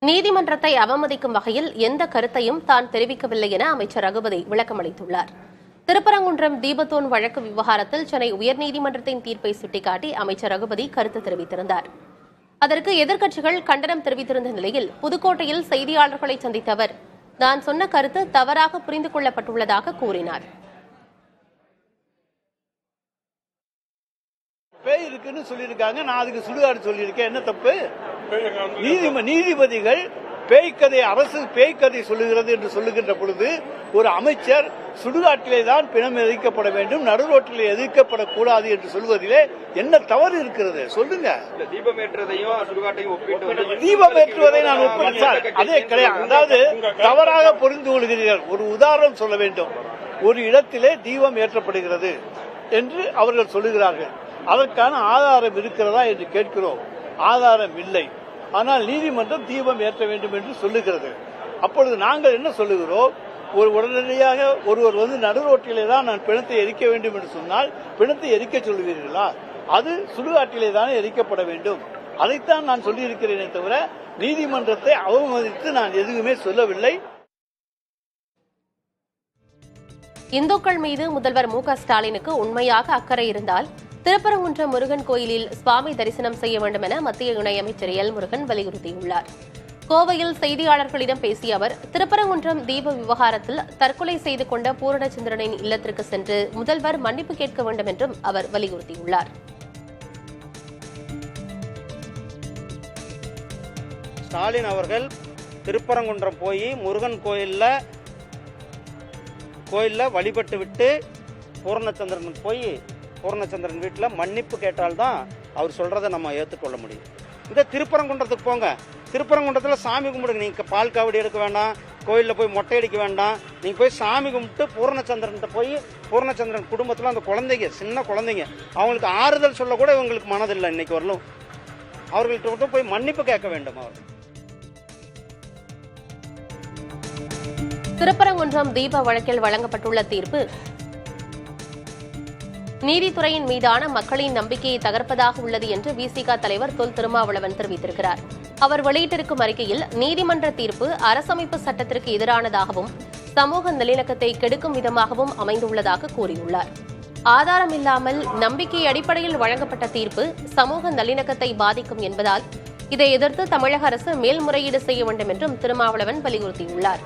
நீதிமன்றத்தை அவமதிக்கும் வகையில் எந்த கருத்தையும் தான் தெரிவிக்கவில்லை என அமைச்சர் ரகுபதி விளக்கமளித்துள்ளார். திருப்பரங்குன்றம் தீபத்தூண் வழக்கு விவகாரத்தில் சென்னை உயர்நீதிமன்றத்தின் தீர்ப்பை சுட்டிக்காட்டி அமைச்சர் ரகுபதி கருத்து தெரிவித்திருந்தார். அதற்கு எதிர்க்கட்சிகள் கண்டனம் தெரிவித்திருந்த நிலையில் புதுக்கோட்டையில் செய்தியாளர்களை சந்தித்த அவர் தான் சொன்ன கருத்து தவறாக புரிந்து கொள்ளப்பட்டுள்ளதாக கூறினார். பேய் இருக்குன்னு சொல்லியிருக்காங்க, நான் அதுக்கு சுடுகாடு சொல்லியிருக்கேன், என்ன தப்பு? நீதிபதிகள் பேய்க்கதை, அரசு பேய்க்கதை சொல்லுகிறது என்று சொல்லுகின்ற பொழுது ஒரு அமைச்சர் சுடுகாட்டிலே தான் பிணம் எதிர்க்கப்பட வேண்டும், நடுரோட்டிலே எதிர்க்கப்படக்கூடாது என்று சொல்வதிலே என்ன தவறு இருக்கிறது? சொல்லுங்க. தீபமேற்றுவதை நான் ஒப்பிட்டால் அதே கிடையாது. அதாவது தவறாக புரிந்து கொள்கிறீர்கள். ஒரு உதாரணம் சொல்ல வேண்டும். ஒரு இடத்திலே தீபம் ஏற்றப்படுகிறது என்று அவர்கள் சொல்லுகிறார்கள். அதற்கான ஆதாரம் இருக்கிறதா என்று கேட்கிறோம். ஆதாரம் இல்லை. ஆனால் நீதிமன்றம் தீபம் ஏற்ற வேண்டும் என்று சொல்லுகிறது. அப்பொழுது நாங்கள் என்ன சொல்லுகிறோம்? ஒரு உடனடியாக ஒருவர் நடுரோட்டிலே தான் நான் பிணத்தை எரிக்க வேண்டும் என்று சொன்னால் பிணத்தை எரிக்க சொல்லுவீர்களா? அது சுடுகாட்டிலே தானே எரிக்கப்பட வேண்டும். அதைத்தான் நான் சொல்லியிருக்கிறேனே தவிர நீதிமன்றத்தை அவமதித்து நான் எதுவுமே சொல்லவில்லை. இந்துக்கள் மீது முதல்வர் மு.க.ஸ்டாலினுக்கு உண்மையாக அக்கறை இருந்தால் திருப்பரங்குன்றம் முருகன் கோயிலில் சுவாமி தரிசனம் செய்ய வேண்டும் என மத்திய இணையமைச்சர் எல் முருகன் வலியுறுத்தியுள்ளார். கோவையில் செய்தியாளர்களிடம் பேசிய அவர் திருப்பரங்குன்றம் தீப விவகாரத்தில் தற்கொலை செய்து கொண்ட பூரணச்சந்திரனின் இல்லத்திற்கு சென்று முதல்வர் மன்னிப்பு கேட்க வேண்டும் என்றும் அவர் வலியுறுத்தியுள்ளார். ஸ்டாலின் அவர்கள் திருப்பரங்குன்றம் போய் முருகன் கோயில்ல வழிபட்டு விட்டு பூரணச்சந்திரன் வீட்டில் மன்னிப்பு கேட்டால்தான் அவர் சொல்றதை நம்ம ஏற்றுக்கொள்ள முடியும். இந்த திருப்பரங்குன்றத்துக்கு போங்க, திருப்பரங்குன்றத்தில் சாமி கும்பிடுங்க. நீங்கள் பால் காவடி எடுக்க வேண்டாம், கோயிலில் போய் மொட்டை அடிக்க வேண்டாம். நீங்கள் போய் சாமி கும்பிட்டு பூரணச்சந்திரன் குடும்பத்தில் அந்த குழந்தைங்க, சின்ன குழந்தைங்க, அவங்களுக்கு ஆறுதல் சொல்ல கூட இவங்களுக்கு மனதில்லை. இன்னைக்கு வரலும் அவர்கள்ட்ட மட்டும் போய் மன்னிப்பு கேட்க வேண்டும். அவர் திருப்பரங்குன்றம் தீப வழக்கில் வழங்கப்பட்டுள்ள தீர்ப்பு நீதித்துறையின் மீதான மக்களின் நம்பிக்கையை தகர்ப்பதாக உள்ளது என்று விசிக தலைவர் தொல் திருமாவளவன் தெரிவித்திருக்கிறார். அவர் வெளியிட்டிருக்கும் அறிக்கையில் நீதிமன்ற தீர்ப்பு அரசமைப்பு சட்டத்திற்கு எதிரானதாகவும் சமூக நல்லிணக்கத்தை கெடுக்கும் விதமாகவும் அமைந்துள்ளதாக கூறியுள்ளார். ஆதாரம் இல்லாமல் நம்பிக்கை அடிப்படையில் வழங்கப்பட்ட தீர்ப்பு சமூக நல்லிணக்கத்தை பாதிக்கும் என்பதால் இதை எதிர்த்து தமிழக அரசு மேல்முறையீடு செய்ய வேண்டும் என்றும் திருமாவளவன் வலியுறுத்தியுள்ளார்.